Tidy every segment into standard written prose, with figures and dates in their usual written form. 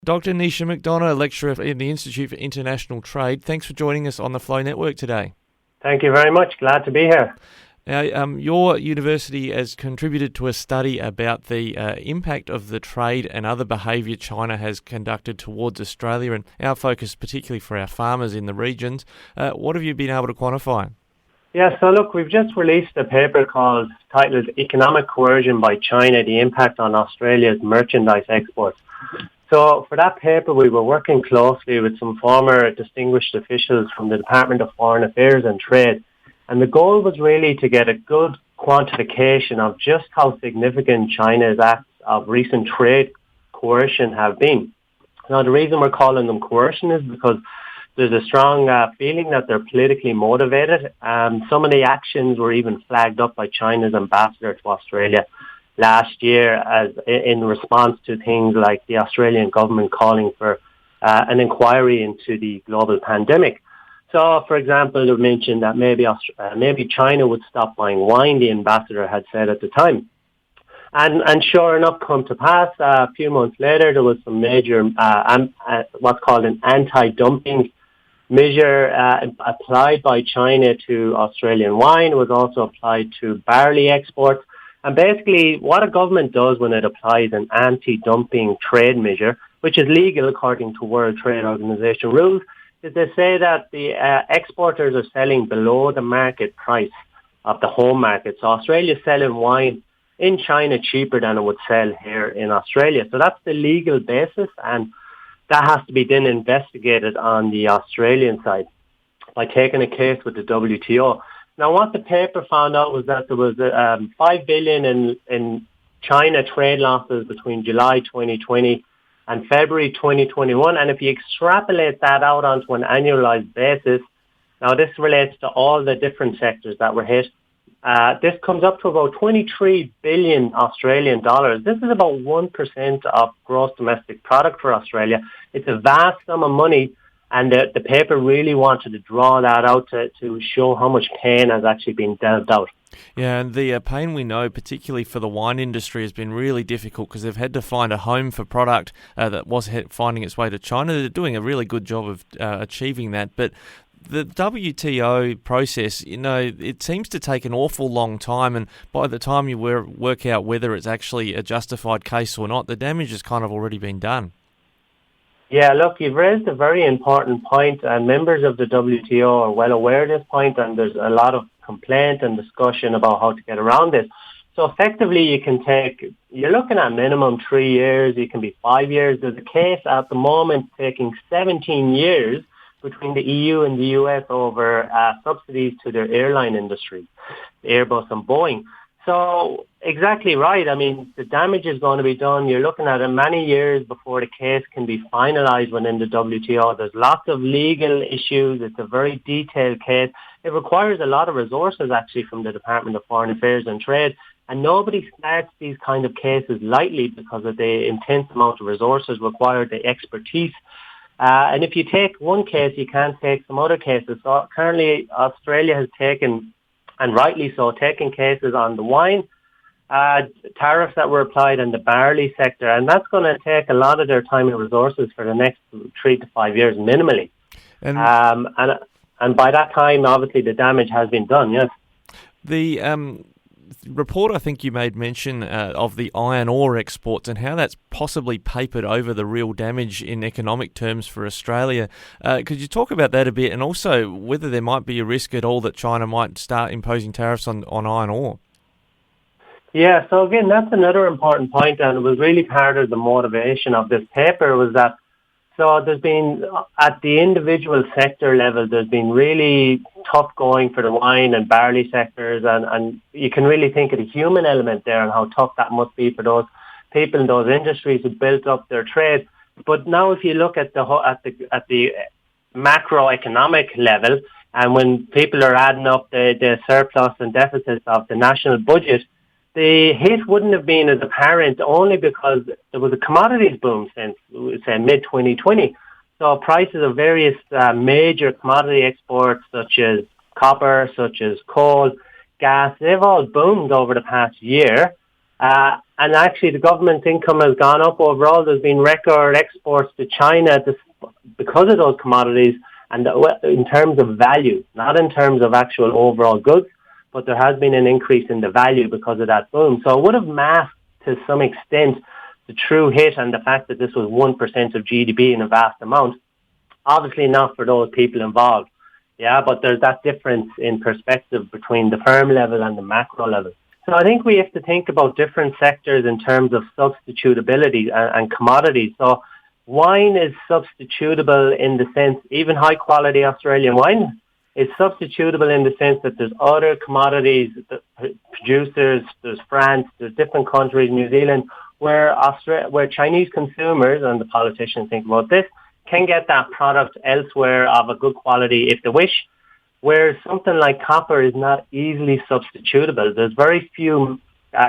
Dr. Naoise McDonagh, lecturer in the Institute for International Trade. Thanks for joining us on the Flow Network today. Thank you very much. Glad to be here. Now, your university has contributed to a study about the impact of the trade and other behaviour China has conducted towards Australia, and our focus particularly for our farmers in the regions. What have you been able to quantify? Yeah, so look, we've just released a paper titled Economic Coercion by China, the Impact on Australia's Merchandise Exports. So for that paper, we were working closely with some former distinguished officials from the Department of Foreign Affairs and Trade. And the goal was really to get a good quantification of just how significant China's acts of recent trade coercion have been. Now, the reason we're calling them coercion is because there's a strong feeling that they're politically motivated. Some of the actions were even flagged up by China's ambassador to Australia last year as in response to things like the Australian government calling for an inquiry into the global pandemic. So, for example, they mentioned that maybe China would stop buying wine, the ambassador had said at the time. And sure enough, come to pass, a few months later, there was some major, what's called an anti-dumping measure applied by China to Australian wine. It was also applied to barley exports. And basically, what a government does when it applies an anti-dumping trade measure, which is legal according to World Trade Organization rules, is they say that the exporters are selling below the market price of the home market. So Australia's selling wine in China cheaper than it would sell here in Australia. So that's the legal basis, and that has to be then investigated on the Australian side by taking a case with the WTO. Now, what the paper found out was that there was $5 billion in China trade losses between July 2020 and February 2021. And if you extrapolate that out onto an annualized basis, now this relates to all the different sectors that were hit. This comes up to about 23 billion Australian dollars. This is about 1% of gross domestic product for Australia. It's a vast sum of money. And the paper really wanted to draw that out to show how much pain has actually been dealt out. Yeah, and the pain we know, particularly for the wine industry, has been really difficult because they've had to find a home for product that was finding its way to China. They're doing a really good job of achieving that. But the WTO process, it seems to take an awful long time. And by the time you work out whether it's actually a justified case or not, the damage has kind of already been done. Yeah, look, you've raised a very important point, and members of the WTO are well aware of this point, and there's a lot of complaint and discussion about how to get around this. So effectively, you're looking at minimum 3 years, it can be 5 years. There's a case at the moment taking 17 years between the EU and the US over subsidies to their airline industry, Airbus and Boeing. So exactly right. I mean, the damage is going to be done. You're looking at many years before the case can be finalized within the WTO. There's lots of legal issues. It's a very detailed case. It requires a lot of resources actually from the Department of Foreign Affairs and Trade. And nobody starts these kind of cases lightly because of the intense amount of resources required, the expertise. And if you take one case, you can't take some other cases. So currently, Australia has taken, and rightly so, taking cases on the wine tariffs that were applied in the barley sector, and that's going to take a lot of their time and resources for the next 3 to 5 years minimally. And by that time, obviously, the damage has been done, yes. The report, I think you made mention of the iron ore exports and how that's possibly papered over the real damage in economic terms for Australia. Could you talk about that a bit, and also whether there might be a risk at all that China might start imposing tariffs on iron ore? Yeah, so again, that's another important point, and it was really part of the motivation of this paper was that, so there's been, at the individual sector level, there's been really tough going for the wine and barley sectors, and you can really think of the human element there and how tough that must be for those people in those industries who built up their trade. But now if you look at the macroeconomic level, and when people are adding up the surplus and deficits of the national budget, the hit wouldn't have been as apparent only because there was a commodities boom since, say, mid-2020. So prices of various major commodity exports, such as copper, such as coal, gas, they've all boomed over the past year. And actually, the government's income has gone up overall. There's been record exports to China because of those commodities, and in terms of value, not in terms of actual overall goods, but there has been an increase in the value because of that boom. So it would have masked to some extent the true hit and the fact that this was 1% of GDP in a vast amount. Obviously not for those people involved. Yeah, but there's that difference in perspective between the firm level and the macro level. So I think we have to think about different sectors in terms of substitutability and commodities. So wine is substitutable in the sense, even high quality Australian wine is substitutable in the sense that there's other commodities, producers, there's France, there's different countries, New Zealand, where Chinese consumers, and the politicians think about this, can get that product elsewhere of a good quality if they wish, whereas something like copper is not easily substitutable. There's very few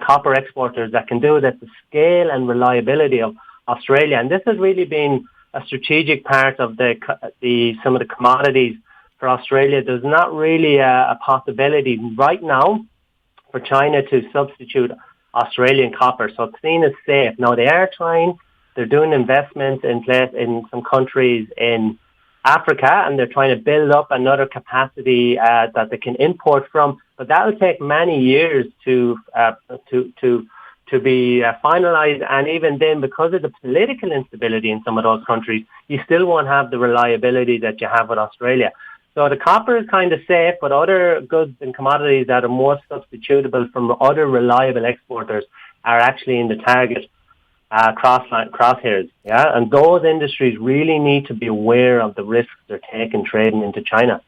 copper exporters that can do it at the scale and reliability of Australia, and this has really been a strategic part of some of the commodities for Australia. There's not really a possibility right now for China to substitute Australian copper, so it's seen as safe. Now they are trying. They're doing investments in some countries in Africa, and they're trying to build up another capacity that they can import from. But that will take many years to be finalized. And even then, because of the political instability in some of those countries, you still won't have the reliability that you have with Australia. So the copper is kind of safe, but other goods and commodities that are more substitutable from other reliable exporters are actually in the target crosshairs, yeah, and those industries really need to be aware of the risks they're taking trading into China.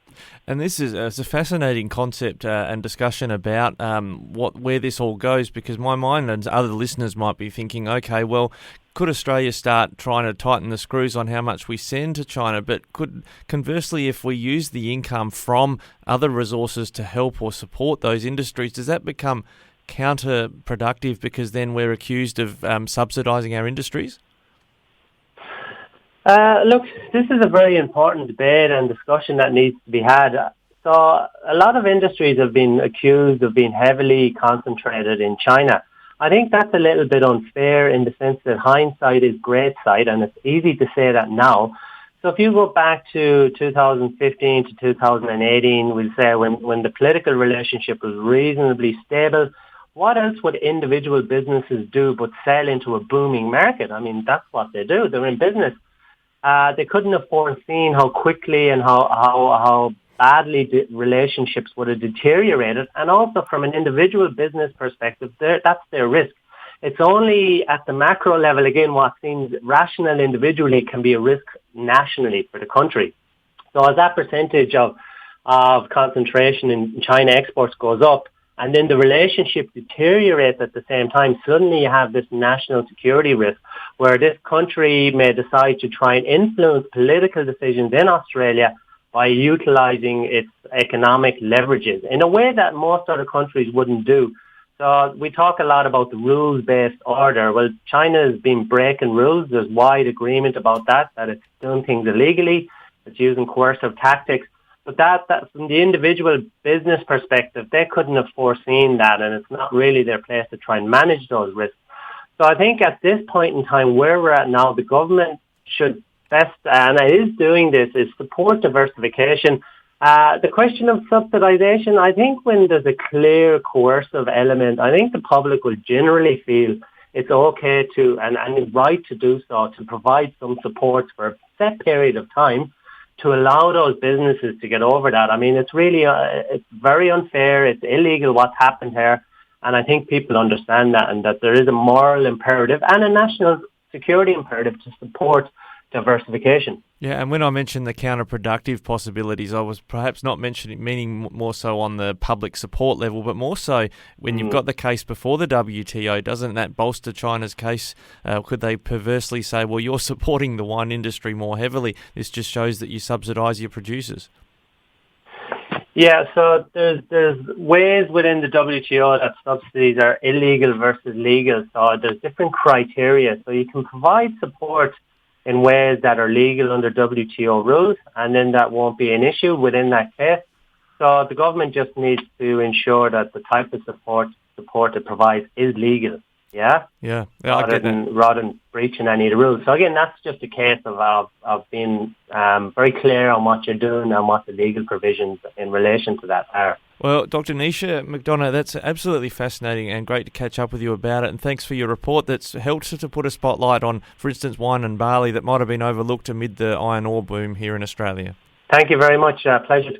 And this is it's a fascinating concept and discussion about where this all goes, because my mind and other listeners might be thinking, okay, well, could Australia start trying to tighten the screws on how much we send to China? But could, conversely, if we use the income from other resources to help or support those industries, does that become counterproductive because then we're accused of subsidising our industries? Look, this is a very important debate and discussion that needs to be had. So a lot of industries have been accused of being heavily concentrated in China. I think that's a little bit unfair in the sense that hindsight is great sight, and it's easy to say that now. So if you go back to 2015 to 2018, we'll say when the political relationship was reasonably stable, what else would individual businesses do but sell into a booming market? I mean, that's what they do. They're in business. They couldn't have foreseen how quickly and how badly the relationships would have deteriorated. And also from an individual business perspective, that's their risk. It's only at the macro level, again, what seems rational individually can be a risk nationally for the country. So as that percentage of concentration in China exports goes up, and then the relationship deteriorates at the same time, suddenly you have this national security risk where this country may decide to try and influence political decisions in Australia by utilising its economic leverages in a way that most other countries wouldn't do. So we talk a lot about the rules-based order. Well, China has been breaking rules. There's wide agreement about that it's doing things illegally, it's using coercive tactics. But that from the individual business perspective, they couldn't have foreseen that, and it's not really their place to try and manage those risks. So I think at this point in time, where we're at now, the government should best, and it is doing this, is support diversification. The question of subsidisation, I think when there's a clear coercive element, I think the public will generally feel it's okay to, and right to do so, to provide some support for a set period of time to allow those businesses to get over that. I mean, it's really, it's very unfair. It's illegal what's happened here. And I think people understand that, and that there is a moral imperative and a national security imperative to support diversification. Yeah, and when I mentioned the counterproductive possibilities, I was perhaps not meaning more so on the public support level, but more so when you've got the case before the WTO, doesn't that bolster China's case? Could they perversely say, well, you're supporting the wine industry more heavily, this just shows that you subsidise your producers? Yeah, so there's ways within the WTO that subsidies are illegal versus legal, so there's different criteria. So you can provide support in ways that are legal under WTO rules, and then that won't be an issue within that case. So the government just needs to ensure that the type of support it provides is legal. Yeah. Yeah, I get that. Rather than breaching any of the rules. So again, that's just a case of being very clear on what you're doing and what the legal provisions in relation to that are. Well, Dr. Naoise McDonagh, that's absolutely fascinating and great to catch up with you about it. And thanks for your report that's helped to put a spotlight on, for instance, wine and barley that might have been overlooked amid the iron ore boom here in Australia. Thank you very much. Pleasure to